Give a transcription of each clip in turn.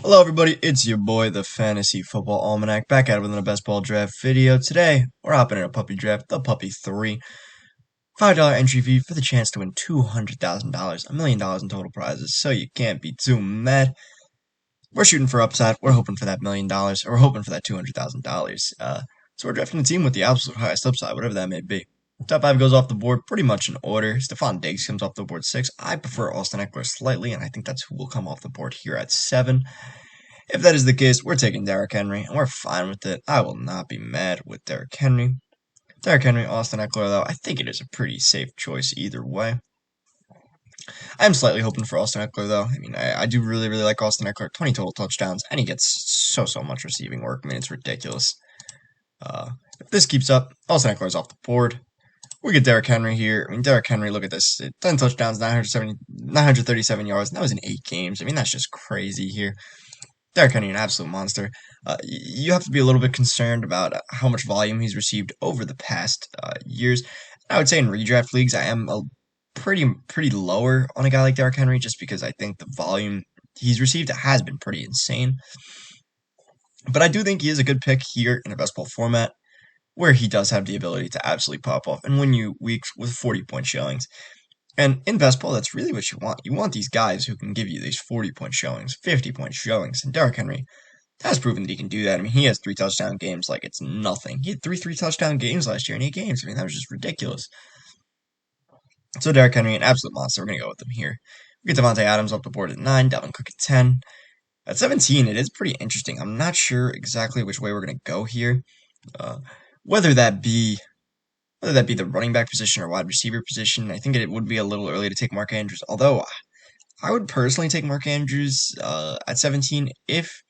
Hello everybody, it's your boy, the Fantasy Football Almanac, back at it with another best ball draft video. Today, we're hopping in a puppy draft, the Puppy 3. $5 entry fee for the chance to win $200,000, $1,000,000 in total prizes, so you can't be too mad. We're shooting for upside, we're hoping for that $1,000,000, or we're hoping for that $200,000. So we're drafting a team with the absolute highest upside, whatever that may be. Top 5 goes off the board pretty much in order. Stephon Diggs comes off the board 6. I prefer Austin Eckler slightly, and I think that's who will come off the board here at 7. If that is the case, we're taking Derrick Henry, and we're fine with it. I will not be mad with Derrick Henry. Derrick Henry, Austin Eckler, though, I think it is a pretty safe choice either way. I am slightly hoping for Austin Eckler, though. I mean, I do really like Austin Eckler. 20 total touchdowns, and he gets so much receiving work. I mean, it's ridiculous. If this keeps up, Austin Eckler's off the board. We get Derrick Henry here. I mean, Derrick Henry, look at this. 10 touchdowns, 937 yards, and that was in 8 games. I mean, that's just crazy here. Derrick Henry, an absolute monster. You have to be a little bit concerned about how much volume he's received over the past years. I would say in redraft leagues, I am a pretty lower on a guy like Derrick Henry, just because I think the volume he's received has been pretty insane. But I do think he is a good pick here in a best ball format, where he does have the ability to absolutely pop off and win you weeks with 40-point showings. And in best ball, that's really what you want. You want these guys who can give you these 40-point showings, 50-point showings. And Derrick Henry has proven that he can do that. I mean, he has 3 touchdown games like it's nothing. He had three touchdown games last year in 8 games. I mean, that was just ridiculous. So Derrick Henry, an absolute monster. We're going to go with him here. We get Devontae Adams off the board at 9, Dalvin Cook at 10. At 17, it is pretty interesting. I'm not sure exactly which way we're going to go here. Uh, whether that be the running back position or wide receiver position. I think it would be a little early to take Mark Andrews, although I would personally take Mark Andrews at 17 if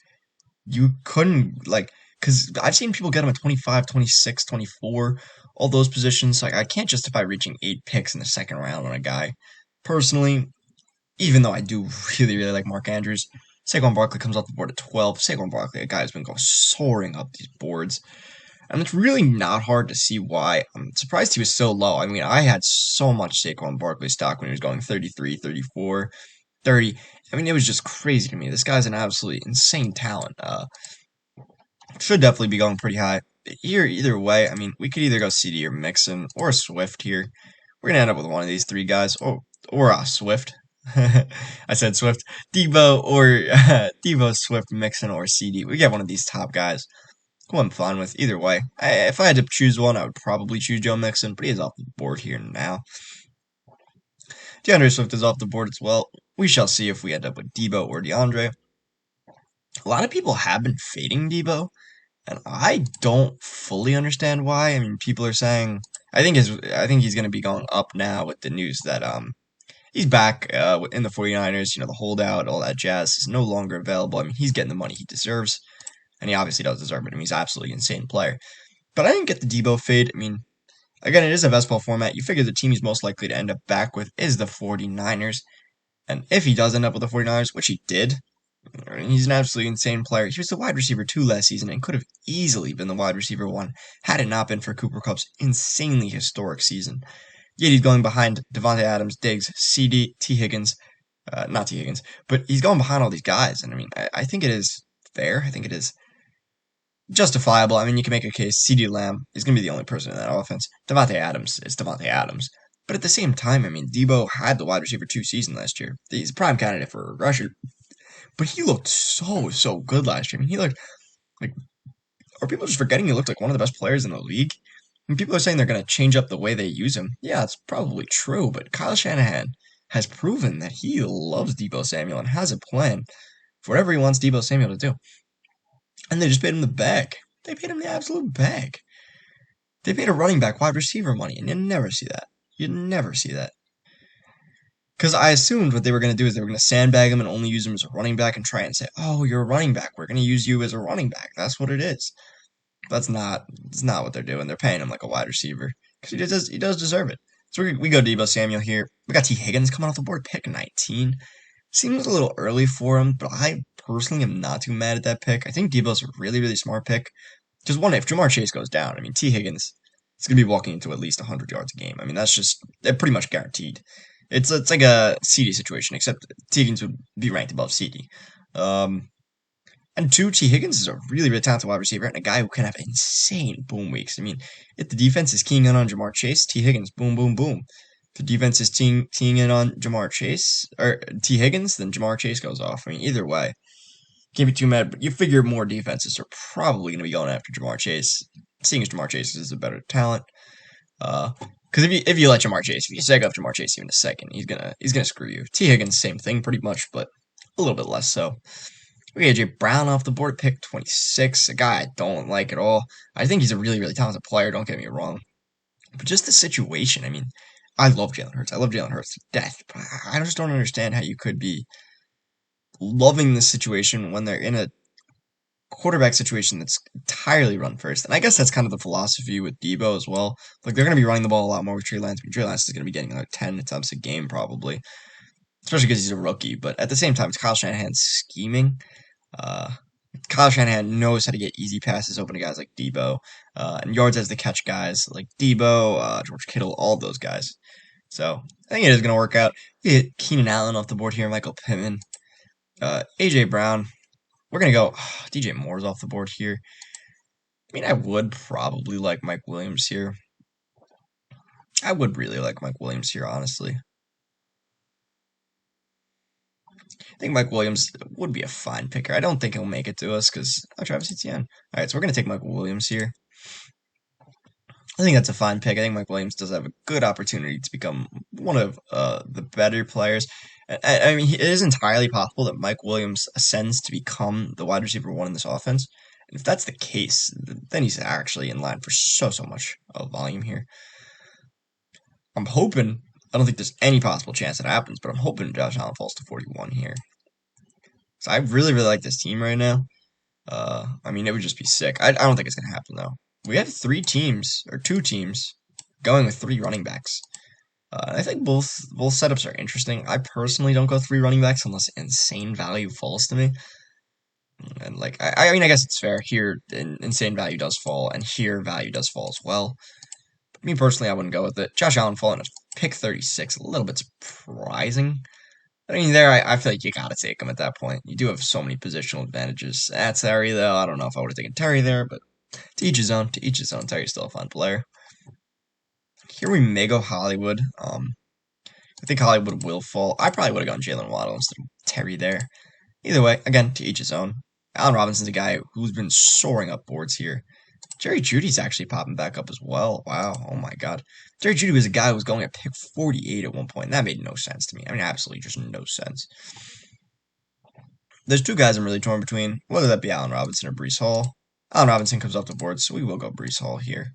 you couldn't, like, because I've seen people get him at 25, 26, 24, all those positions. Like, I can't justify reaching 8 picks in the second round on a guy. Personally, even though I do really like Mark Andrews, Sigon Barclay comes off the board at 12. Sigon Barclay, a guy who's been going soaring up these boards. And it's really not hard to see why. I'm surprised he was so low. I mean, I had so much Saquon Barkley stock when he was going 33, 34, 30. I mean, it was just crazy to me. This guy's an absolutely insane talent. Should definitely be going pretty high. Either way, I mean, we could either go CD or Mixon or Swift here. We're gonna end up with one of these 3 guys, or Swift. I said Swift, Debo or Debo, Swift, Mixon, or CD. We get one of these top guys who I'm fine with either way. If I had to choose one, I would probably choose Joe Mixon, but he is off the board here now. DeAndre Swift is off the board as well. We shall see if we end up with Debo or DeAndre. A lot of people have been fading Debo, and I don't fully understand why. I mean, people are saying I think he's going to be going up now with the news that he's back in the 49ers. You know, the holdout, all that jazz is no longer available. I mean, he's getting the money he deserves. And he obviously does deserve it. I mean, he's an absolutely insane player. But I didn't get the Debo fade. I mean, again, it is a best ball format. You figure the team he's most likely to end up back with is the 49ers. And if he does end up with the 49ers, which he did, he's an absolutely insane player. He was the wide receiver 2 last season and could have easily been the wide receiver 1 had it not been for Cooper Kupp's insanely historic season. Yet he's going behind Devontae Adams, Diggs, CD, Higgins, not T. Higgins, but he's going behind all these guys. And I mean, I think it is fair. I think it is justifiable. I mean, you can make a case. CeeDee Lamb is going to be the only person in that offense. Devontae Adams is Devontae Adams. But at the same time, I mean, Debo had the wide receiver 2 season last year. He's a prime candidate for a rusher. But he looked so good last year. I mean, he looked like, are people just forgetting he looked like one of the best players in the league? And people are saying they're going to change up the way they use him. Yeah, it's probably true, but Kyle Shanahan has proven that he loves Debo Samuel and has a plan for whatever he wants Debo Samuel to do. And they just paid him the bag. They paid him the absolute bag. They paid a running back wide receiver money, and you never see that. You never see that. Because I assumed what they were going to do is they were going to sandbag him and only use him as a running back and try and say, oh, you're a running back. We're going to use you as a running back. That's what it is. That's not what they're doing. They're paying him like a wide receiver. Because he does deserve it. So we go Debo Samuel here. We got T. Higgins coming off the board, pick 19. Seems a little early for him, but I personally am not too mad at that pick. I think Debo's a really smart pick. Just one, if Jamar Chase goes down, I mean, T. Higgins is going to be walking into at least 100 yards a game. I mean, they're pretty much guaranteed. It's like a CD situation, except T. Higgins would be ranked above CD. And two, T. Higgins is a really, really talented wide receiver and a guy who can have insane boom weeks. I mean, if the defense is keying in on Jamar Chase, T. Higgins, boom, boom, boom. If the defense is keying in on Jamar Chase, or T. Higgins, then Jamar Chase goes off. I mean, either way, can't be too mad, but you figure more defenses are probably going to be going after Jamar Chase, seeing as Jamar Chase is a better talent. Because if you let Jamar Chase, if you seg up Jamar Chase even a second, he's gonna screw you. T. Higgins, same thing, pretty much, but a little bit less so. We got AJ Brown off the board, pick 26, a guy I don't like at all. I think he's a really, really talented player, don't get me wrong. But just the situation, I mean, I love Jalen Hurts. I love Jalen Hurts to death, but I just don't understand how you could be loving this situation when they're in a quarterback situation that's entirely run first. And I guess that's kind of the philosophy with Debo as well. Like, they're going to be running the ball a lot more with Trey Lance. Trey Lance is going to be getting like 10 attempts a game probably, especially because he's a rookie. But at the same time, it's Kyle Shanahan's scheming. Uh, Kyle Shanahan knows how to get easy passes open to guys like Debo, and yards as the catch guys like Debo, George Kittle, all those guys. So I think it is going to work out. We hit Keenan Allen off the board here, Michael Pittman, AJ Brown. We're going to go DJ Moore's off the board here. I mean, I would probably like Mike Williams here. I would really like Mike Williams here, honestly. I think Mike Williams would be a fine picker. I don't think he'll make it to us because Travis Etienne. All right, so we're going to take Michael Williams here. I think that's a fine pick. I think Mike Williams does have a good opportunity to become one of the better players. I mean, it is entirely possible that Mike Williams ascends to become the wide receiver one in this offense. And if that's the case, then he's actually in line for so much volume here. I'm hoping, I don't think there's any possible chance that happens, but I'm hoping Josh Allen falls to 41 here. So I really, really like this team right now. I mean, it would just be sick. I don't think it's going to happen, though. We have two teams going with 3 running backs. I think both setups are interesting. I personally don't go 3 running backs unless insane value falls to me. And like, I mean, I guess it's fair. Here, insane value does fall, and here value does fall as well. But me personally, I wouldn't go with it. Josh Allen falling to pick 36, a little bit surprising. I mean, there, I feel like you gotta take him at that point. You do have so many positional advantages. At Terry, though, I don't know if I would have taken Terry there, but to each his own. To each his own. Terry's still a fun player. Here we may go Hollywood. I think Hollywood will fall. I probably would have gone Jalen Waddle instead of Terry there. Either way, again, to each his own. Allen Robinson's a guy who's been soaring up boards here. Jerry Jeudy's actually popping back up as well. Wow, oh my god. Jerry Jeudy was a guy who was going at pick 48 at one point, and that made no sense to me. I mean, absolutely just no sense. There's 2 guys I'm really torn between, whether that be Allen Robinson or Breece Hall. Allen Robinson comes off the board, so we will go Breece Hall here.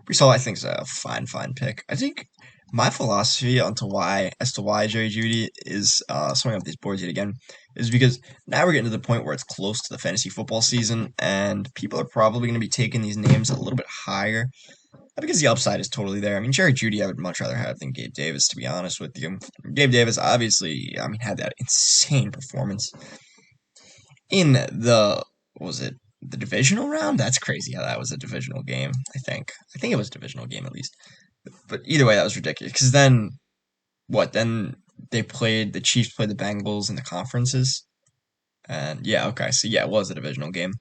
Breece Hall, I think, is a fine pick. I think my philosophy as to why Jerry Jeudy is swinging up these boards yet again is because now we're getting to the point where it's close to the fantasy football season, and people are probably going to be taking these names a little bit higher because the upside is totally there. I mean, Jerry Jeudy I would much rather have than Gabe Davis, to be honest with you. Gabe Davis, obviously, I mean, had that insane performance in the divisional round? That's crazy how that was a divisional game, I think. I think it was a divisional game at least. But either way, that was ridiculous. Because then, Then the Chiefs played the Bengals in the conferences. And yeah, okay. So yeah, it was a divisional game.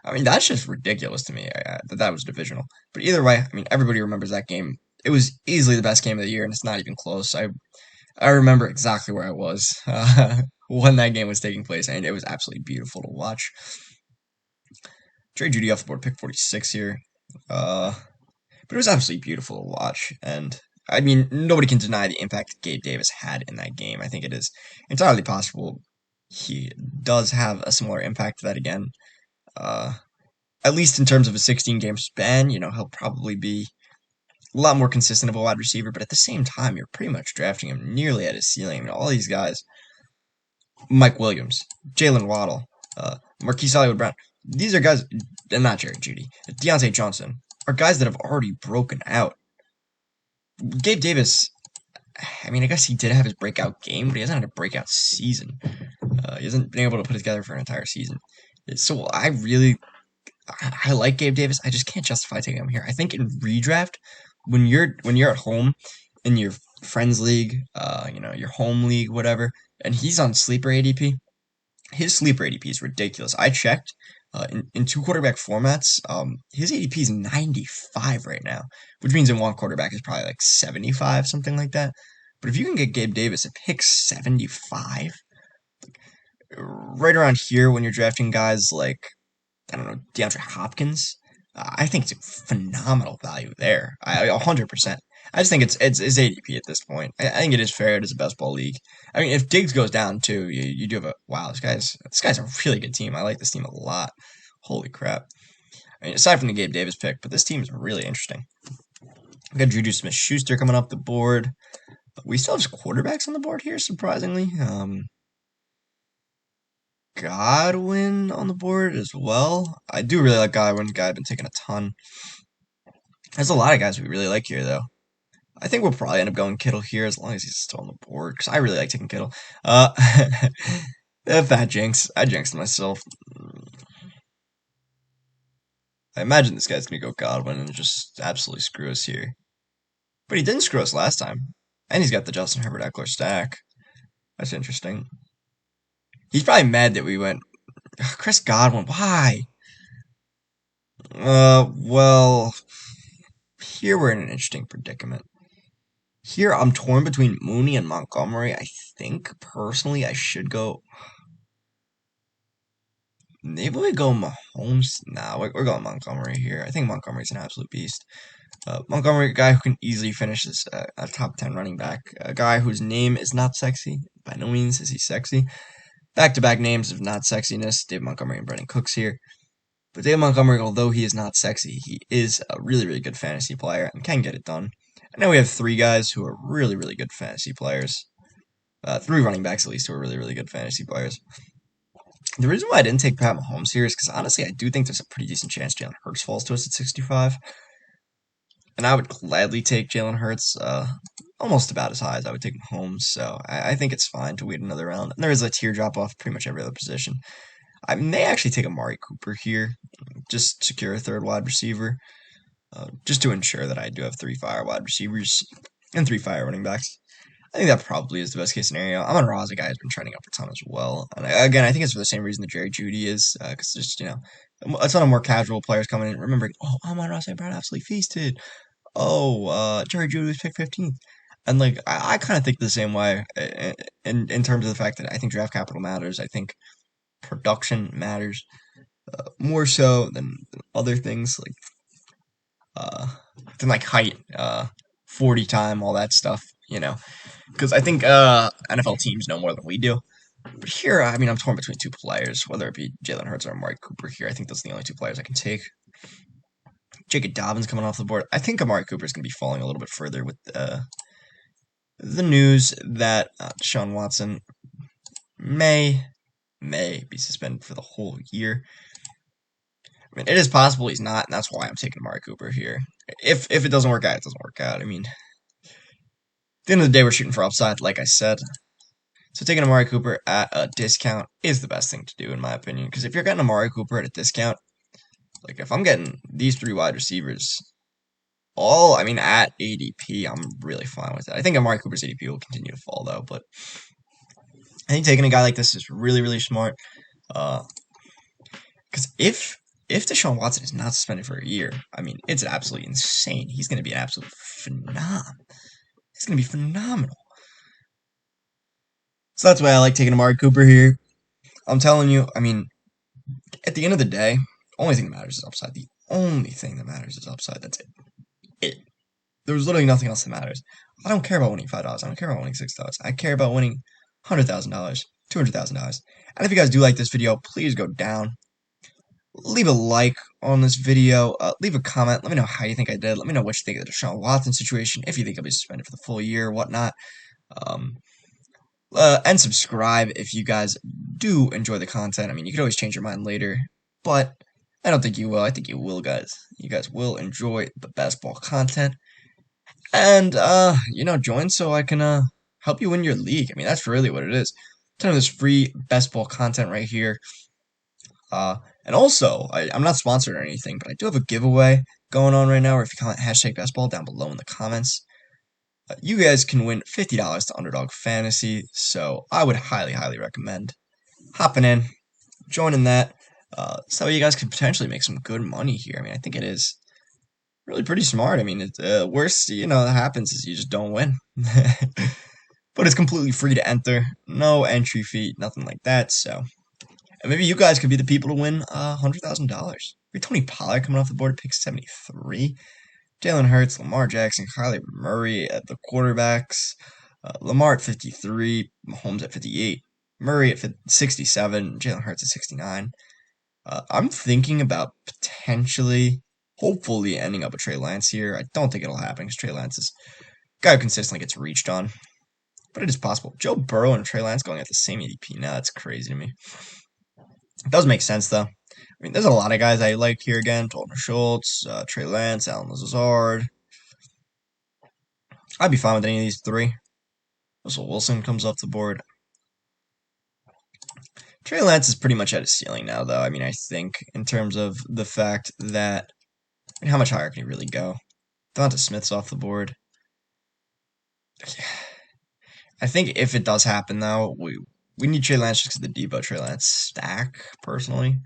I mean, that's just ridiculous to me that was divisional. But either way, I mean, everybody remembers that game. It was easily the best game of the year, and it's not even close. I remember exactly where I was when that game was taking place, and it was absolutely beautiful to watch. Jerry Jeudy off the board, pick 46 here. But it was absolutely beautiful to watch. And, I mean, nobody can deny the impact Gabe Davis had in that game. I think it is entirely possible he does have a similar impact to that again. At least in terms of a 16-game span, he'll probably be a lot more consistent of a wide receiver. But at the same time, you're pretty much drafting him nearly at his ceiling. I mean, all these guys, Mike Williams, Jalen Waddle, Marquise Hollywood-Brown, these are guys, and not Jerry Jeudy, Deontay Johnson, are guys that have already broken out. Gabe Davis, I mean, I guess he did have his breakout game, but he hasn't had a breakout season. He hasn't been able to put it together for an entire season. So I like Gabe Davis. I just can't justify taking him here. I think in redraft, when you're at home in your friends league, your home league, whatever, and he's on sleeper ADP, his sleeper ADP is ridiculous. I checked in two quarterback formats. His ADP is 95 right now, which means in one quarterback is probably like 75, something like that. But if you can get Gabe Davis at pick 75, right around here when you're drafting guys like, I don't know, DeAndre Hopkins, I think it's phenomenal value there. 100%. I just think it's ADP at this point. I think it is fair. It is a best ball league. I mean, if Diggs goes down too, you do have a wow. This guy's a really good team. I like this team a lot. Holy crap! I mean, aside from the Gabe Davis pick, but this team is really interesting. We got Juju Smith-Schuster coming up the board. But we still have quarterbacks on the board here, surprisingly. Godwin on the board as well. I do really like Godwin. Guy I've been taking a ton. There's a lot of guys we really like here, though. I think we'll probably end up going Kittle here as long as he's still on the board, because I really like taking Kittle. That jinx. I jinxed myself. I imagine this guy's going to go Godwin and just absolutely screw us here. But he didn't screw us last time. And he's got the Justin Herbert Eckler stack. That's interesting. He's probably mad that we went Chris Godwin. Why? Well, here we're in an interesting predicament. Here I'm torn between Mooney and Montgomery. I think personally I should go. Maybe we go Mahomes. Nah, we're going Montgomery here. I think Montgomery's an absolute beast. Montgomery, a guy who can easily finish as a top 10 running back. A guy whose name is not sexy. By no means is he sexy. Back-to-back names of not sexiness. David Montgomery and Brandon Cooks here. But David Montgomery, although he is not sexy, he is a really, really good fantasy player and can get it done. I know we have three guys who are really, really good fantasy players. Three running backs, at least, who are really, really good fantasy players. The reason why I didn't take Pat Mahomes here is because, honestly, I do think there's a pretty decent chance Jalen Hurts falls to us at 65. And I would gladly take Jalen Hurts almost about as high as I would take Mahomes. So I think it's fine to wait another round. And there is a tier drop off pretty much every other position. I may actually take Amari Cooper here, just secure a third wide receiver, just to ensure that I do have three fire wide receivers and three fire running backs. I think that probably is the best case scenario. I'm on Ra's, a guy who's been trending up a ton as well. And again, I think it's for the same reason that Jerry Jeudy is, because there's, a ton of more casual players coming in, remembering, oh, I'm on Ross, Brown absolutely feasted. Oh, Jerry Jeudy was picked 15th. And, like, I kind of think the same way in terms of the fact that I think draft capital matters. I think production matters more so than other things, than, like, height, 40 time, all that stuff, Because I think NFL teams know more than we do. But here, I mean, I'm torn between two players, whether it be Jalen Hurts or Amari Cooper here. I think those are the only two players I can take. J.K. Dobbins coming off the board. I think Amari Cooper is going to be falling a little bit further with the news that Deshaun Watson may be suspended for the whole year. I mean, it is possible he's not, and that's why I'm taking Amari Cooper here. If it doesn't work out, it doesn't work out. I mean, at the end of the day, we're shooting for upside, like I said. So taking Amari Cooper at a discount is the best thing to do, in my opinion. Because if you're getting Amari Cooper at a discount, like if I'm getting these three wide receivers, at ADP, I'm really fine with it. I think Amari Cooper's ADP will continue to fall, though. But I think taking a guy like this is really, really smart. Because if Deshaun Watson is not suspended for a year, I mean, it's absolutely insane. He's going to be an absolute phenom. He's going to be phenomenal. So that's why I like taking Amari Cooper here. I'm telling you, I mean, at the end of the day, the only thing that matters is upside. The only thing that matters is upside. That's it. There's literally nothing else that matters. I don't care about winning $5. I don't care about winning $6. I care about winning $100,000, $200,000. And if you guys do like this video, please go down. Leave a like on this video. Leave a comment. Let me know how you think I did. Let me know what you think of the Deshaun Watson situation. If you think I'll be suspended for the full year, whatnot. And subscribe if you guys do enjoy the content. I mean, you could always change your mind later, but I don't think you will. I think you will, guys. You guys will enjoy the best ball content. And, join so I can help you win your league. I mean, that's really what it is. A ton of this free best ball content right here. And also, I'm not sponsored or anything, but I do have a giveaway going on right now where if you comment #bestball down below in the comments, you guys can win $50 to Underdog Fantasy, so I would highly, highly recommend hopping in, joining that. So you guys could potentially make some good money here. I mean, I think it is really pretty smart. I mean, it's worst that happens is you just don't win. But it's completely free to enter, no entry fee, nothing like that. So and maybe you guys could be the people to win $100,000. We Tony Pollard coming off the board at pick 73. Jalen Hurts, Lamar Jackson, Kyler Murray at the quarterbacks. Lamar at 53, Mahomes at 58, Murray at 67, Jalen Hurts at 69. I'm thinking about potentially, hopefully, ending up with Trey Lance here. I don't think it'll happen because Trey Lance is a guy who consistently gets reached on. But it is possible. Joe Burrow and Trey Lance going at the same ADP now. That's crazy to me. It does make sense, though. I mean, there's a lot of guys I like here again. Dalton Schultz, Trey Lance, Allen Lazard. I'd be fine with any of these three. Russell Wilson comes off the board. Trey Lance is pretty much at his ceiling now, though. I mean, I think in terms of the fact that how much higher can he really go? Devonta Smith's off the board. I think if it does happen, though, we need Trey Lance just because the Debo Trey Lance stack, personally.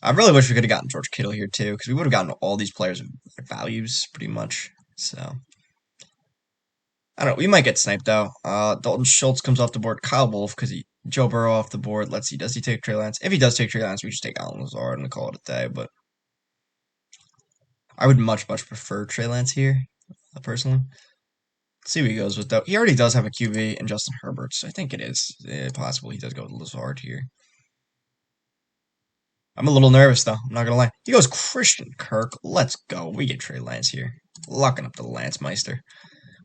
I really wish we could have gotten George Kittle here, too, because we would have gotten all these players' values, pretty much. So, I don't know. We might get sniped, though. Dalton Schultz comes off the board. Kyle Wolf, because Joe Burrow off the board. Let's see. Does he take Trey Lance? If he does take Trey Lance, we just take Allen Lazard and call it a day. But I would much prefer Trey Lance here, personally. Let's see what he goes with, though. He already does have a QB in Justin Herbert, so I think it is possible he does go with Lazard here. I'm a little nervous, though. I'm not going to lie. He goes Christian Kirk. Let's go. We get Trey Lance here. Locking up the Lance Meister.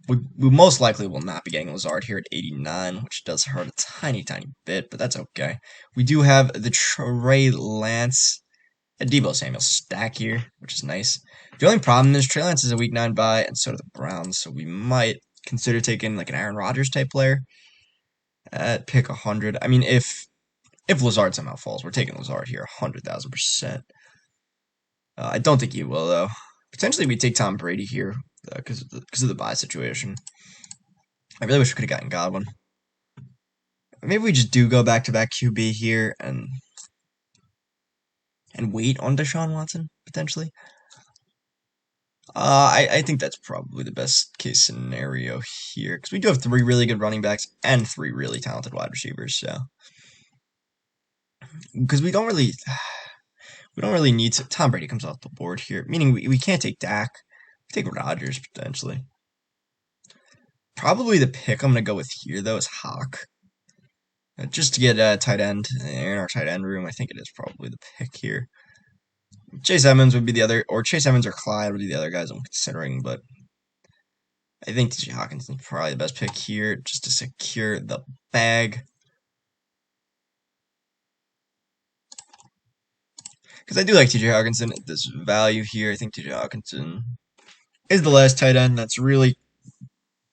We most likely will not be getting Lazard here at 89, which does hurt a tiny bit, but that's okay. We do have the Trey Lance and Debo Samuel stack here, which is nice. The only problem is Trey Lance is a week 9 bye, and so do the Browns, so we might consider taking like an Aaron Rodgers type player at pick 100. I mean, if Lazard somehow falls, we're taking Lazard here 100,000%. I don't think he will, though. Potentially we take Tom Brady here because of the bye situation. I really wish we could have gotten Godwin. Maybe we just do go back-to-back QB here and wait on Deshaun Watson, potentially. I think that's probably the best case scenario here because we do have 3 really good running backs and 3 really talented wide receivers. So, because we don't really need to. Tom Brady comes off the board here, meaning we can't take Dak. We take Rodgers potentially. Probably the pick I'm gonna go with here though is Hawk, just to get a tight end in our tight end room. I think it is probably the pick here. Chase Edmonds would be the other, or Chase Edmonds or Clyde would be the other guys I'm considering, but I think T.J. Hawkinson is probably the best pick here just to secure the bag. Because I do like T.J. Hawkinson at this value here. I think T.J. Hawkinson is the last tight end that's really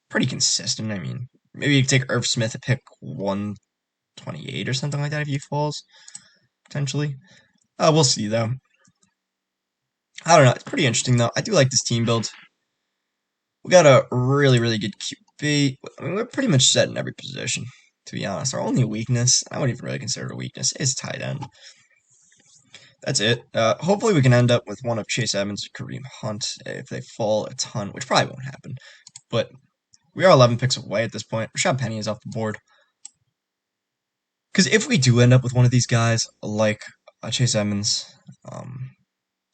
pretty consistent. I mean, maybe you could take Irv Smith at pick 128 or something like that if he falls, potentially. We'll see, though. I don't know. It's pretty interesting, though. I do like this team build. We got a really good QB. I mean, we're pretty much set in every position, to be honest. Our only weakness, I wouldn't even really consider it a weakness, is tight end. That's it. Hopefully we can end up with one of Chase Edmonds or Kareem Hunt if they fall a ton, which probably won't happen. But we are 11 picks away at this point. Rashad Penny is off the board. Because if we do end up with one of these guys, like Chase Edmonds,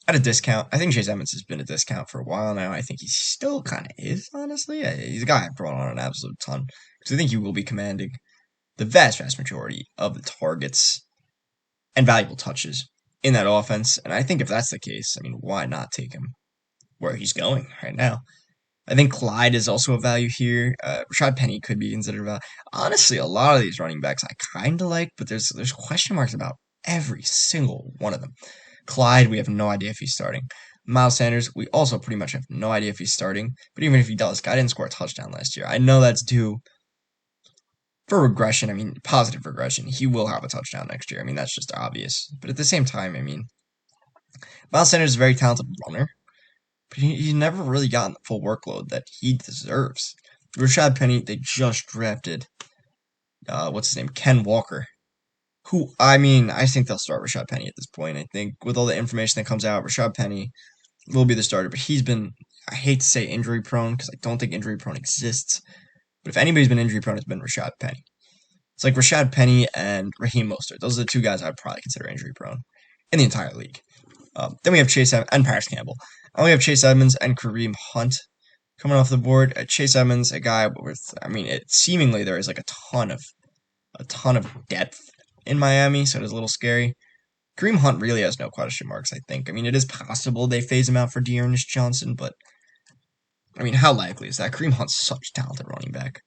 at a discount, I think Chase Edmonds has been a discount for a while now. I think he still kind of is, honestly. He's a guy I brought on an absolute ton. Because I think he will be commanding the vast majority of the targets and valuable touches in that offense. And I think if that's the case, I mean, why not take him where he's going right now? I think Clyde is also a value here. Rashad Penny could be considered a value. Honestly, a lot of these running backs I kind of like, but there's question marks about every single one of them. Clyde, we have no idea if he's starting. Miles Sanders, we also pretty much have no idea if he's starting. But even if he does, guy didn't score a touchdown last year. I know that's due for regression. I mean, positive regression. He will have a touchdown next year. I mean, that's just obvious. But at the same time, I mean, Miles Sanders is a very talented runner. But he's never really gotten the full workload that he deserves. Rashad Penny, they just drafted, what's his name? Ken Walker, who, I mean, I think they'll start Rashad Penny at this point. I think with all the information that comes out, Rashad Penny will be the starter, but he's been, I hate to say injury prone because I don't think injury prone exists, but if anybody's been injury prone, it's been Rashad Penny. It's like Rashad Penny and Raheem Mostert. Those are the two guys I'd probably consider injury prone in the entire league. Then we have Chase Edmonds and Paris Campbell. And we have Chase Edmonds and Kareem Hunt coming off the board. Chase Edmonds, a guy with, I mean, seemingly there is like a ton of depth in Miami, so it is a little scary. Kareem Hunt really has no question marks, I think. I mean, it is possible they phase him out for Dearness Johnson, but I mean, how likely is that? Kareem Hunt's such a talented running back.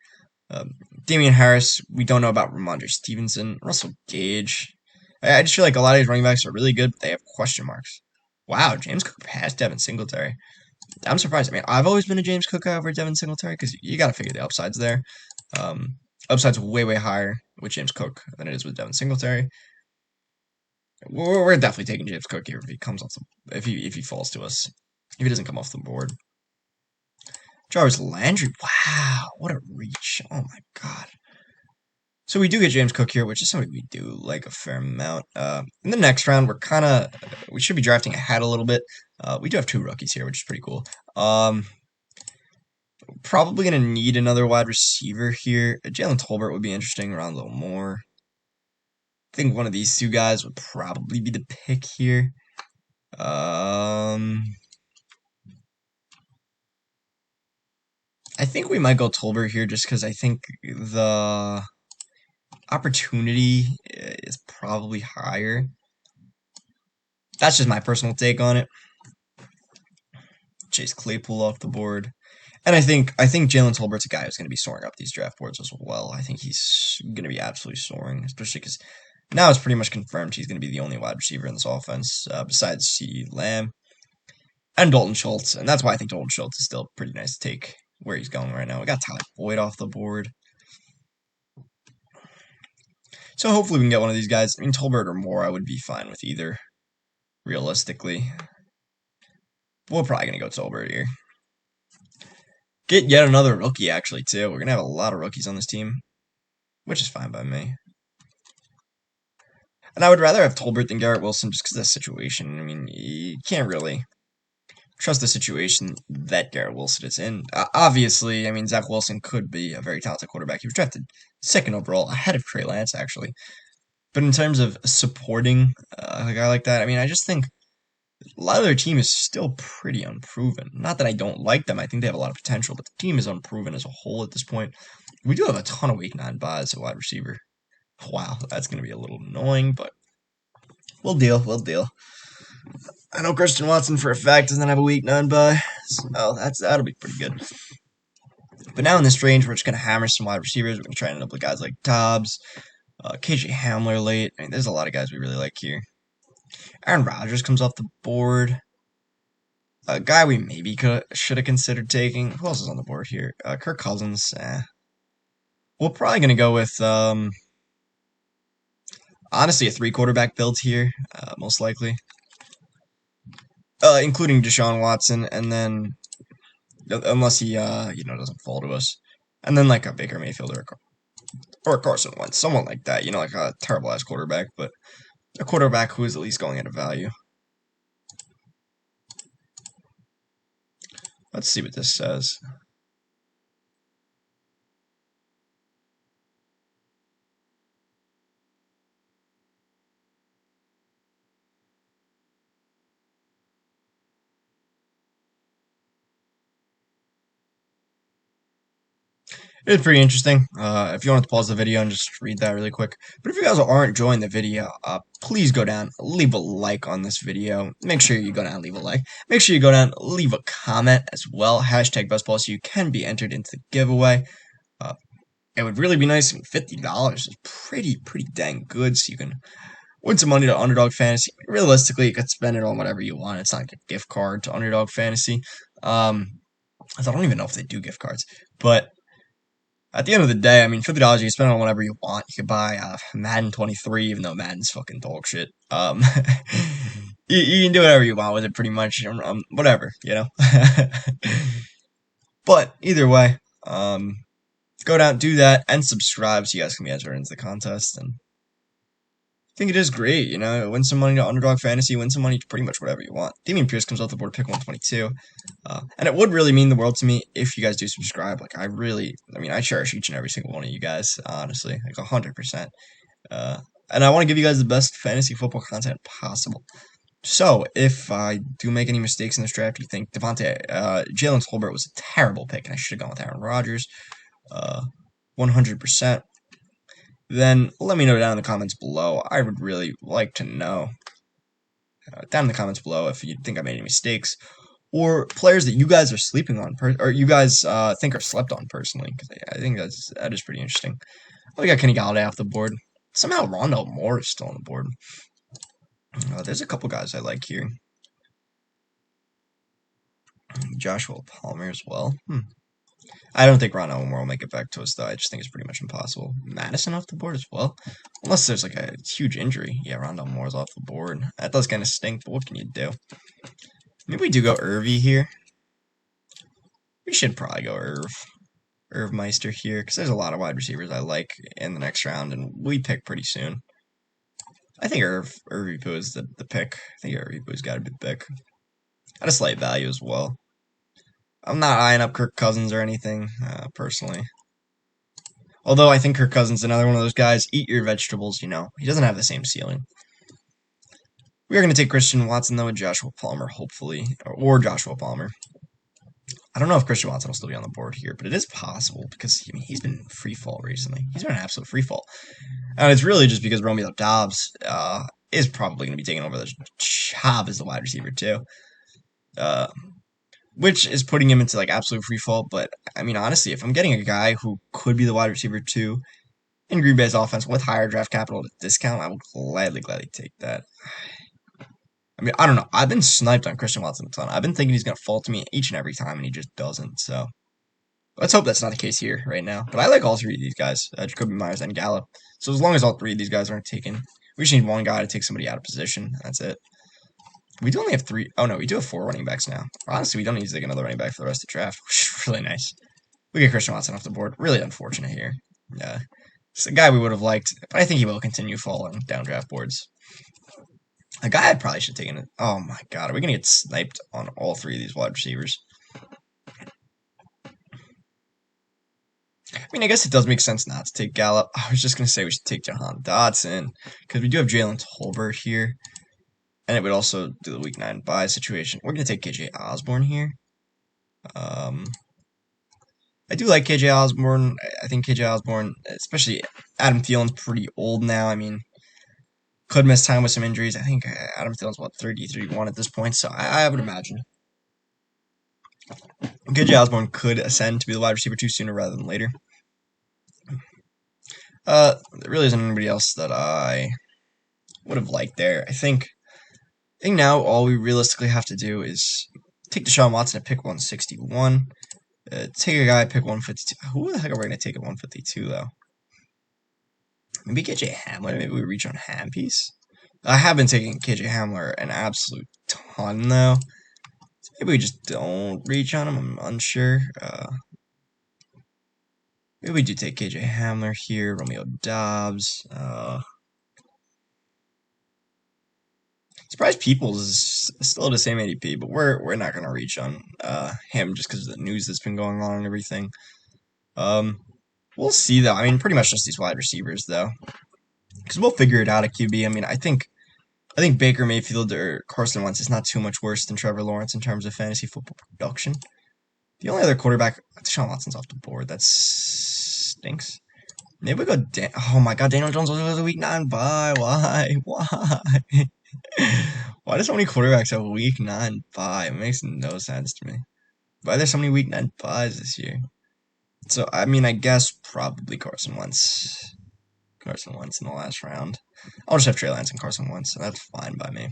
Damien Harris, we don't know about Ramondre Stevenson. Russell Gage. I just feel like a lot of these running backs are really good, but they have question marks. Wow, James Cook passed Devin Singletary. I'm surprised. I mean, I've always been a James Cook guy over Devin Singletary because you got to figure the upside's there. Upside's way, way higher with James Cook than it is with Devin Singletary. We're definitely taking James Cook here if he comes off if he falls to us. If he doesn't come off the board. Jarvis Landry. Wow, what a reach. Oh my god. So we do get James Cook here, which is something we do like a fair amount. In the next round, we should be drafting ahead a little bit. We do have two rookies here, which is pretty cool. Probably going to need another wide receiver here. Jalen Tolbert would be interesting around a little more. I think one of these two guys would probably be the pick here. I think we might go Tolbert here just because I think the opportunity is probably higher. That's just my personal take on it. Chase Claypool off the board. And I think Jalen Tolbert's a guy who's going to be soaring up these draft boards as well. I think he's going to be absolutely soaring, especially because now it's pretty much confirmed he's going to be the only wide receiver in this offense besides CeeDee Lamb and Dalton Schultz. And that's why I think Dalton Schultz is still pretty nice to take where he's going right now. We got Tyler Boyd off the board. So hopefully we can get one of these guys. I mean, Tolbert or Moore, I would be fine with either, realistically. We're probably going to go Tolbert here. Get yet another rookie, actually, too. We're going to have a lot of rookies on this team, which is fine by me. And I would rather have Tolbert than Garrett Wilson just because of the situation. I mean, you can't really trust the situation that Garrett Wilson is in. Obviously, I mean, Zach Wilson could be a very talented quarterback. He was drafted second overall, ahead of Trey Lance, actually. But in terms of supporting a guy like that, I mean, I just think a lot of their team is still pretty unproven. Not that I don't like them. I think they have a lot of potential, but the team is unproven as a whole at this point. We do have a ton of Week 9 buys at wide receiver. Wow, that's going to be a little annoying, but we'll deal. We'll deal. I know Christian Watson for a fact doesn't have a Week 9 buy, so that'll be pretty good. But now in this range, we're just going to hammer some wide receivers. We're going to try and end up with guys like Dobbs, KJ Hamler late. I mean, there's a lot of guys we really like here. Aaron Rodgers comes off the board. A guy we maybe should have considered taking. Who else is on the board here? Kirk Cousins. We're probably going to go with, honestly, a 3-quarterback build here, most likely. Including Deshaun Watson, and then, unless he, doesn't fall to us. And then, like, a Baker Mayfield or a Carson Wentz, someone like that. Like a terrible-ass quarterback, but a quarterback who is at least going at a value. Let's see what this says. It's pretty interesting. If you want to pause the video and just read that really quick. But if you guys aren't enjoying the video, please go down, leave a like on this video. Make sure you go down, leave a like. Make sure you go down, leave a comment as well. Hashtag bestball so you can be entered into the giveaway. It would really be nice. I mean, $50 is pretty dang good. So you can win some money to Underdog Fantasy. Realistically, you could spend it on whatever you want. It's not like a gift card to Underdog Fantasy. I don't even know if they do gift cards, but at the end of the day, I mean, $50 you can spend it on whatever you want. You could buy Madden 23, even though Madden's fucking dog shit. You can do whatever you want with it, pretty much. Whatever, But either way, go down, do that, and subscribe so you guys can be entered into the contest. And think it is great, you know, win some money to underdog fantasy, win some money to pretty much whatever you want. Damien Pierce comes off the board, pick 122. And it would really mean the world to me if you guys do subscribe. Like, I cherish each and every single one of you guys, honestly, like 100%. And I want to give you guys the best fantasy football content possible. So, if I do make any mistakes in this draft, you think Jalen Tolbert was a terrible pick, and I should have gone with Aaron Rodgers, 100%, then let me know down in the comments below. I would really like to know down in the comments below if you think I made any mistakes, or players that you guys are sleeping on, or you guys think are slept on personally, because I think that is pretty interesting. Oh, we got Kenny Galladay off the board. Somehow Rondell Moore is still on the board. There's a couple guys I like here. Joshua Palmer as well. I don't think Rondell Moore will make it back to us, though. I just think it's pretty much impossible. Madison off the board as well. Unless there's like a huge injury. Yeah, Rondell Moore's off the board. That does kind of stink, but what can you do? Maybe we do go Irvy here. We should probably go Irv Meister here, because there's a lot of wide receivers I like in the next round, and we pick pretty soon. I think Irvy Poo is the pick. I think Irvy Poo's got a big pick. At a slight value as well. I'm not eyeing up Kirk Cousins or anything, personally. Although I think Kirk Cousins is another one of those guys, eat your vegetables, you know. He doesn't have the same ceiling. We are going to take Christian Watson, though, with Joshua Palmer, hopefully. Or Joshua Palmer. I don't know if Christian Watson will still be on the board here, but it is possible because he's been free fall recently. He's been an absolute free fall. And it's really just because Romeo Doubs is probably going to be taking over the job as the wide receiver, too. Which is putting him into like absolute free fall. But I mean, honestly, if I'm getting a guy who could be the wide receiver 2 in Green Bay's offense with higher draft capital at a discount, I would gladly take that. I mean, I don't know. I've been sniped on Christian Watson a ton. I've been thinking he's going to fall to me each and every time, and he just doesn't. So let's hope that's not the case here right now. But I like all three of these guys, Jacoby Myers and Gallup. So as long as all three of these guys aren't taken, we just need one guy to take somebody out of position. That's it. We do only have 3. Oh, no, we do have 4 running backs now. Honestly, we don't need to take another running back for the rest of the draft, which is really nice. We get Christian Watson off the board. Really unfortunate here. Yeah. It's a guy we would have liked, but I think he will continue falling down draft boards. A guy I probably should have taken it. Oh, my God. Are we going to get sniped on all 3 of these wide receivers? I mean, I guess it does make sense not to take Gallup. I was just going to say we should take Jahan Dotson, because we do have Jalen Tolbert here. And it would also do the week 9 bye situation. We're going to take KJ Osborne here. I do like KJ Osborne. I think KJ Osborne, especially Adam Thielen's pretty old now. I mean, could miss time with some injuries. I think Adam Thielen's, 30, 31 at this point. So I would imagine KJ Osborne could ascend to be the wide receiver 2 sooner rather than later. There really isn't anybody else that I would have liked there. I think now all we realistically have to do is take Deshaun Watson at pick 161. Take a guy at pick 152. Who the heck are we going to take at 152, though? Maybe KJ Hamler. Maybe we reach on Hampiece. I have been taking KJ Hamler an absolute ton, though. So maybe we just don't reach on him. I'm unsure. Maybe we do take KJ Hamler here. Romeo Doubs. Surprised Peoples is still at the same ADP, but we're not gonna reach on him just because of the news that's been going on and everything. We'll see though. I mean, pretty much just these wide receivers though, because we'll figure it out at QB. I mean, I think Baker Mayfield or Carson Wentz is not too much worse than Trevor Lawrence in terms of fantasy football production. The only other quarterback, Deshaun Watson's off the board. That stinks. Maybe we go. Oh my God, Daniel Jones was a week 9 bye. Why? Why do so many quarterbacks have a week 9 bye? It makes no sense to me. Why are there so many week 9 byes this year? So, I mean, I guess probably Carson Wentz. Carson Wentz in the last round. I'll just have Trey Lance and Carson Wentz, so that's fine by me.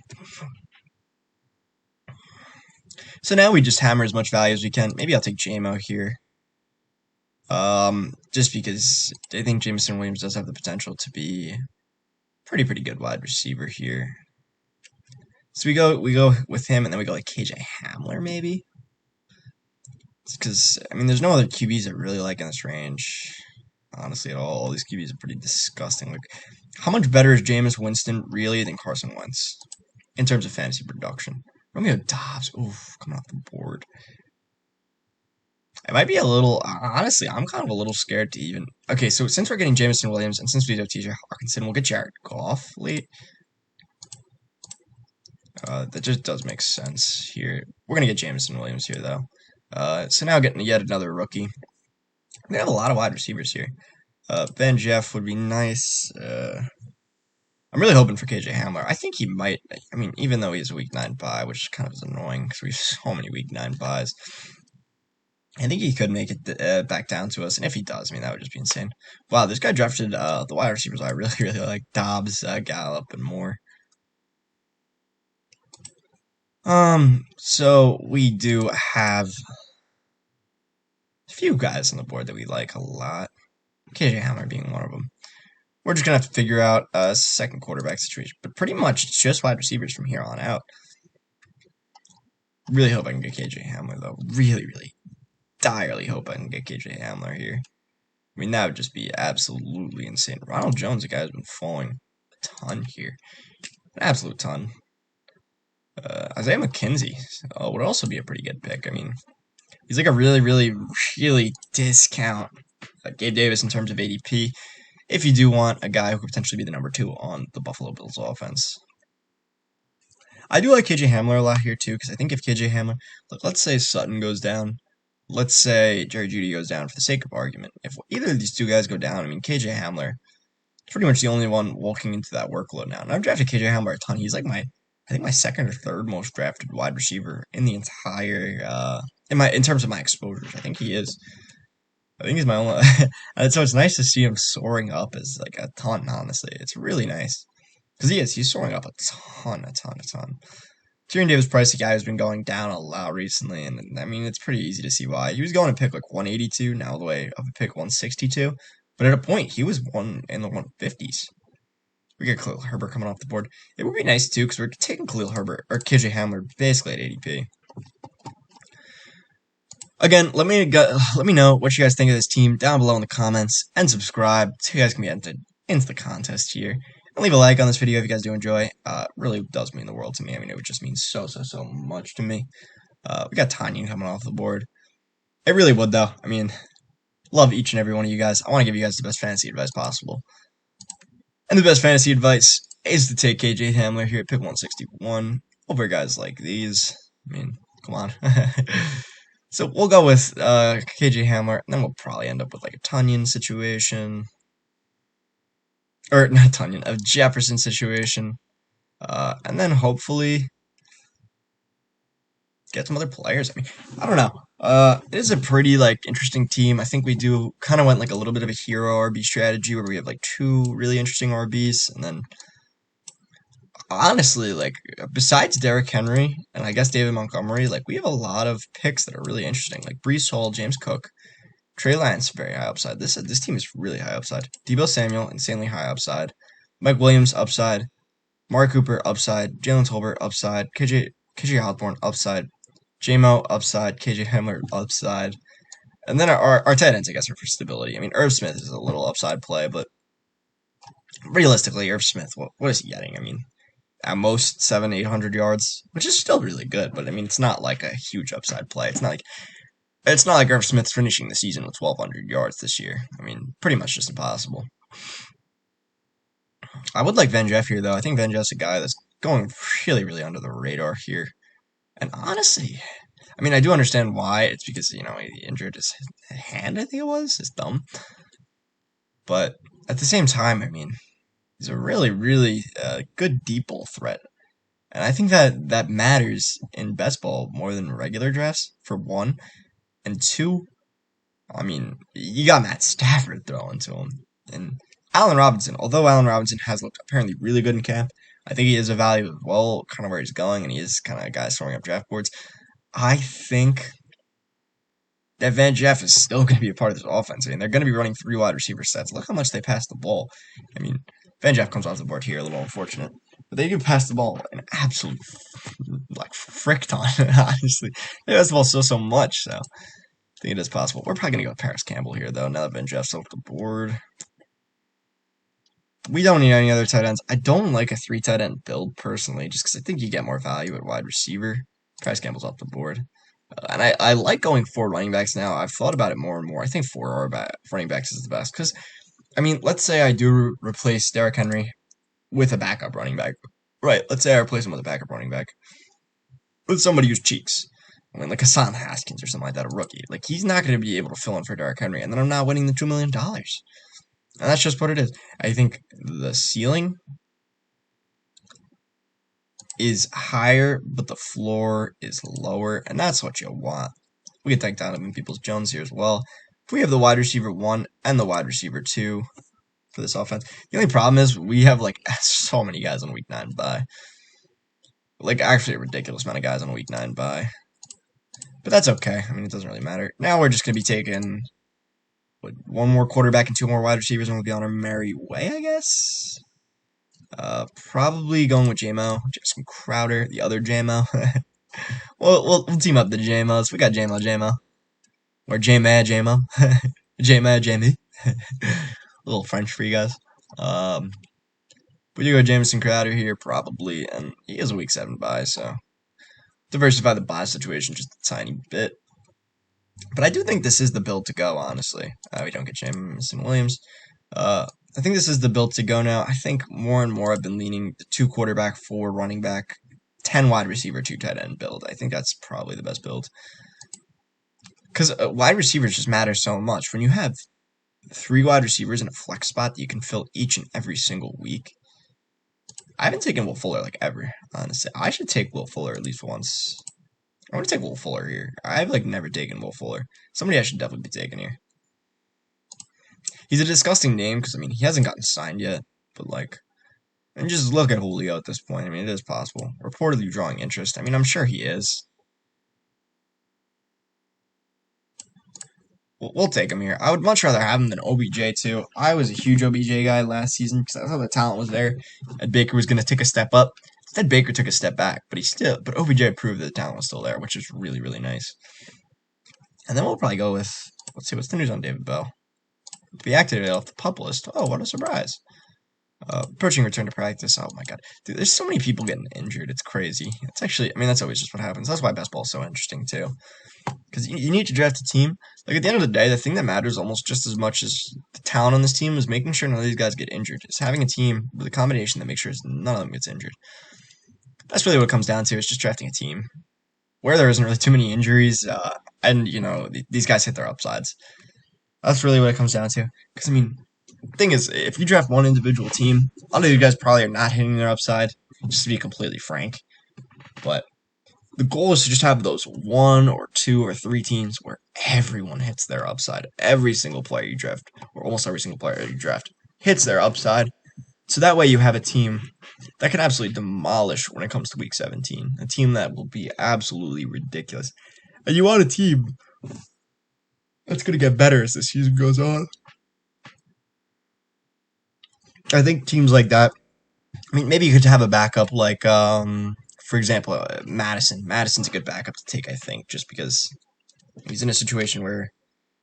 So now we just hammer as much value as we can. Maybe I'll take JMO here. Just because I think Jameson Williams does have the potential to be pretty good wide receiver here. So we go with him, and then we go like KJ Hamler maybe. Because I mean, there's no other QBs I really like in this range. honestly, at all. All these QBs are pretty disgusting. Like, how much better is Jameis Winston really than Carson Wentz in terms of fantasy production? Romeo Dobbs, oof, coming off the board. It might be a little, honestly, I'm kind of a little scared to even. Okay, so since we're getting Jameson Williams and since we do have TJ Hawkinson, we'll get Jared Goff late. That just does make sense here. We're going to get Jameson Williams here, though. So now getting yet another rookie. They have a lot of wide receivers here. Ben Jeff would be nice. I'm really hoping for KJ Hamler. I think he might. I mean, even though he has a week 9 bye, which kind of is annoying because we have so many week 9 byes. I think he could make it back down to us, and if he does, I mean, that would just be insane. Wow, this guy drafted the wide receivers I really, really like. Dobbs, Gallup, and more. So we do have a few guys on the board that we like a lot. KJ Hamler being one of them. We're just gonna have to figure out a second quarterback situation, but pretty much just wide receivers from here on out. Really hope I can get KJ Hamler though. Really, really, direly hope I can get KJ Hamler here. I mean, that would just be absolutely insane. Ronald Jones, a guy who's been falling a ton here, an absolute ton. Isaiah McKenzie would also be a pretty good pick. I mean, he's like a really, really, really discount Gabe Davis in terms of ADP. If you do want a guy who could potentially be the number 2 on the Buffalo Bills offense. I do like KJ Hamler a lot here too, because I think if KJ Hamler, look, let's say Sutton goes down, let's say Jerry Jeudy goes down for the sake of argument. If either of these two guys go down, I mean, KJ Hamler is pretty much the only one walking into that workload now. And I've drafted KJ Hamler a ton. He's like I think my second or third most drafted wide receiver in the entire, in terms of my exposures. I think he is. I think he's my only. And so it's nice to see him soaring up as like a ton. Honestly, it's really nice because he is. He's soaring up a ton. Tyrion Davis-Price, a guy who's been going down a lot recently, and I mean it's pretty easy to see why. He was going to pick like 182, now the way up a pick 162, but at a point he was one in the 150s. We get Khalil Herbert coming off the board. It would be nice too because we're taking Khalil Herbert or KJ Hamler basically at ADP. Again, let me know what you guys think of this team down below in the comments, and subscribe so you guys can be entered into the contest here. And leave a like on this video if you guys do enjoy. Really does mean the world to me. I mean, it would just mean so much to me. We got Tanyan coming off the board. It really would, though. I mean, love each and every one of you guys. I want to give you guys the best fantasy advice possible. And the best fantasy advice is to take KJ Hamler here at pick 161 over guys like these. I mean, come on. So we'll go with KJ Hamler, and then we'll probably end up with like a Tanyan situation. Or not Tanyan, a Jefferson situation. And then hopefully get some other players. I mean, I don't know. It is a pretty like interesting team. I think we do kind of went like a little bit of a hero RB strategy where we have like 2 really interesting RBs, and then honestly, like besides Derrick Henry and I guess David Montgomery, like we have a lot of picks that are really interesting. Like Breece Hall, James Cook, Trey Lance, very high upside. This team is really high upside. Deebo Samuel, insanely high upside. Mike Williams, upside. Mark Cooper, upside. Jalen Tolbert, upside. KJ Osborne, upside. J-Mo, upside. KJ Hamler, upside. And then our tight ends, I guess, are for stability. I mean, Irv Smith is a little upside play, but realistically, Irv Smith, what is he getting? I mean, at most 700-800 yards, which is still really good, but I mean, it's not like a huge upside play. It's not like Irv Smith's finishing the season with 1,200 yards this year. I mean, pretty much just impossible. I would like Van Jeff here, though. I think Van Jeff's a guy that's going really, really under the radar here. And honestly, I mean, I do understand why. It's because, you know, he injured his hand, I think it was, his thumb. But at the same time, I mean, he's a really, really good deep ball threat. And I think that matters in best ball more than regular drafts, for one. And 2, I mean, you got Matt Stafford throwing to him. And Allen Robinson, although Allen Robinson has looked apparently really good in camp, I think he is a value as well, kind of where he's going, and he is kind of a guy throwing up draft boards. I think that Van Jeff is still going to be a part of this offense. I mean, they're going to be running 3 wide receiver sets. Look how much they pass the ball. I mean, Van Jeff comes off the board here, a little unfortunate. But they do pass the ball an absolute, like, frick ton, honestly. They pass the ball so much, so. think it is possible. We're probably going to go with Paris Campbell here, though, now that Ben Jeff's off the board. We don't need any other tight ends. I don't like a 3 tight end build, personally, just because I think you get more value at wide receiver. Paris Campbell's off the board. And I like going 4 running backs now. I've thought about it more and more. I think 4 running backs is the best. Because, I mean, let's say I do replace Derrick Henry with a backup running back. Right, let's say I replace him with a backup running back. With somebody who's cheeks. I mean, like Hassan Haskins or something like that, a rookie. Like, he's not going to be able to fill in for Derrick Henry. And then I'm not winning the $2 million. And that's just what it is. I think the ceiling is higher, but the floor is lower, and that's what you want. We can take Donovan Peoples-Jones here as well. If we have the wide receiver 1 and the wide receiver 2 for this offense, the only problem is we have, like, so many guys on week 9 bye. Like, actually a ridiculous amount of guys on week 9 bye. But that's okay. I mean, it doesn't really matter. Now we're just going to be taking 1 more quarterback and 2 more wide receivers, and we'll be on our merry way, I guess. Probably going with JMO, Jason Crowder, the other JMO. we'll team up the JMOs. We got JMO, or JMO, Jamie. A little French for you guys. We do go Jamison Crowder here, probably, and he is a week 7 bye, so diversify the bye situation just a tiny bit. But I do think this is the build to go, honestly. We don't get Jameson Williams. I think this is the build to go now. I think more and more I've been leaning the 2 quarterback, 4 running back, 10 wide receiver, 2 tight end build. I think that's probably the best build. Because wide receivers just matter so much. When you have 3 wide receivers in a flex spot that you can fill each and every single week. I haven't taken Will Fuller like ever, honestly. I should take Will Fuller at least once. I want to take Will Fuller here. I've like never taken Will Fuller. Somebody I should definitely be taking here. He's a disgusting name because, I mean, he hasn't gotten signed yet. But, like, and just look at Julio at this point. I mean, it is possible. Reportedly drawing interest. I mean, I'm sure he is. We'll take him here. I would much rather have him than OBJ, too. I was a huge OBJ guy last season because I thought the talent was there. And Baker was going to take a step up. Instead, Baker took a step back. But OBJ proved that the talent was still there, which is really, really nice. And then we'll probably go with, let's see, what's the news on David Bell? To be activated off the PUP list. Oh, what a surprise. Approaching return to practice. Oh my god. Dude, there's so many people getting injured. It's crazy. It's actually, I mean, that's always just what happens. That's why best ball is so interesting, too. Because you need to draft a team. Like, at the end of the day, the thing that matters almost just as much as the talent on this team is making sure none of these guys get injured. It's having a team with a combination that makes sure none of them gets injured. That's really what it comes down to, is just drafting a team where there isn't really too many injuries, and, you know, these guys hit their upsides. That's really what it comes down to. Because, I mean, the thing is, if you draft one individual team, a lot of you guys probably are not hitting their upside, just to be completely frank. But the goal is to just have those 1 or 2 or 3 teams where everyone hits their upside. Every single player you draft, or almost every single player you draft, hits their upside. So that way you have a team that can absolutely demolish when it comes to Week 17. A team that will be absolutely ridiculous. And you want a team that's going to get better as the season goes on. I think teams like that, I mean, maybe you could have a backup like, for example, Madison. Madison's a good backup to take, I think, just because he's in a situation where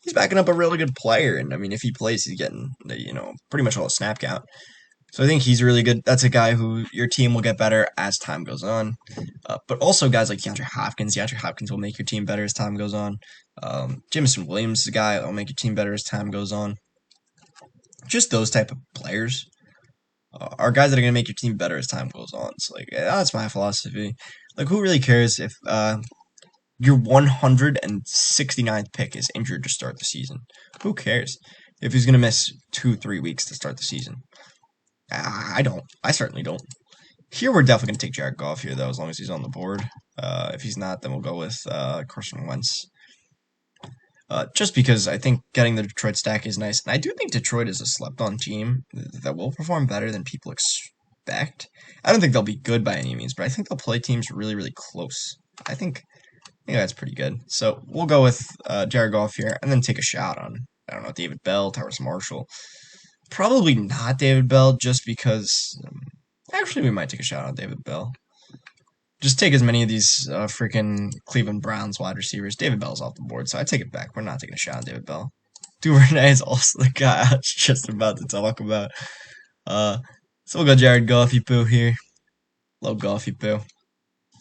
he's backing up a really good player. And, I mean, if he plays, he's getting, you know, pretty much all the snap count. So I think he's really good. That's a guy who your team will get better as time goes on. But also guys like DeAndre Hopkins. DeAndre Hopkins will make your team better as time goes on. Jameson Williams is a guy that will make your team better as time goes on. Just those type of players are guys that are going to make your team better as time goes on. So, like, that's my philosophy. Like, who really cares if your 169th pick is injured to start the season? Who cares if he's going to miss 2-3 weeks to start the season? I don't. I certainly don't. Here, we're definitely going to take Jared Goff here, though, as long as he's on the board. If he's not, then we'll go with Carson Wentz. Just because I think getting the Detroit stack is nice. And I do think Detroit is a slept-on team that will perform better than people expect. I don't think they'll be good by any means, but I think they'll play teams really, really close. I think that's pretty good. So we'll go with Jared Goff here and then take a shot on, I don't know, David Bell, Tyrese Marshall. Probably not David Bell, just because... actually, we might take a shot on David Bell. Just take as many of these freaking Cleveland Browns wide receivers. David Bell's off the board, so I take it back. We're not taking a shot on David Bell. Duvernay is also the guy I was just about to talk about. So we'll go Jared Goffy-Poo here. Low Goffy-Poo.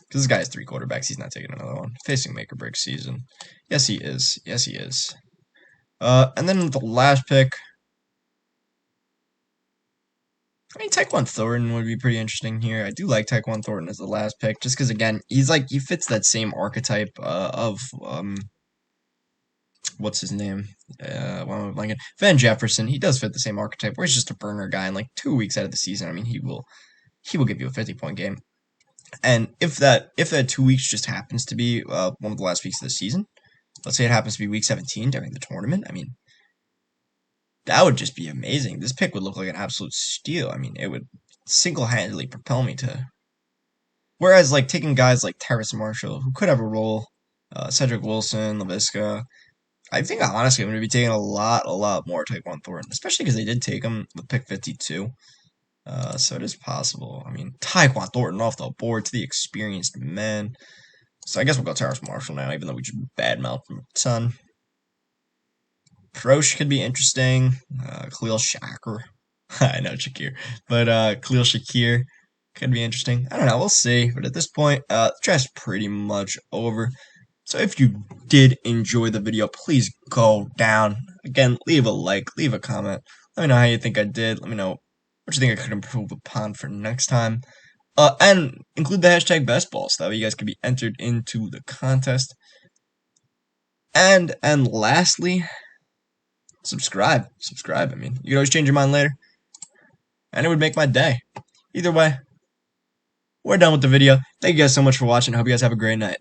Because this guy has 3 quarterbacks. He's not taking another one. Facing make or break season. Yes, he is. Yes, he is. And then the last pick. I mean, Taekwon Thornton would be pretty interesting here. I do like Taekwon Thornton as the last pick, just because again, he fits that same archetype of what's his name? Why am I blanking? Van Jefferson. He does fit the same archetype, where he's just a burner guy. And like 2 weeks out of the season, I mean, he will give you a 50-point game. And if that 2 weeks just happens to be one of the last weeks of the season, let's say it happens to be week 17 during the tournament, I mean, that would just be amazing. This pick would look like an absolute steal. I mean, it would single-handedly propel me to. Whereas, like, taking guys like Terrace Marshall, who could have a role, Cedric Wilson, LaVisca, I think honestly I'm going to be taking a lot more Taekwon Thornton, especially because they did take him with pick 52. So it is possible. I mean, Taekwon Thornton off the board to the experienced man. So I guess we'll go Terrace Marshall now, even though we just badmouthed him a ton. Prosh could be interesting. Khalil Shakir. I know Shakir. But Khalil Shakir could be interesting. I don't know. We'll see. But at this point, the draft's pretty much over. So if you did enjoy the video, please go down. Again, leave a like, leave a comment. Let me know how you think I did. Let me know what you think I could improve upon for next time. And include the hashtag bestball so that way you guys can be entered into the contest. And lastly, subscribe. I mean, you can always change your mind later. And it would make my day. Either way, we're done with the video. Thank you guys so much for watching. I hope you guys have a great night.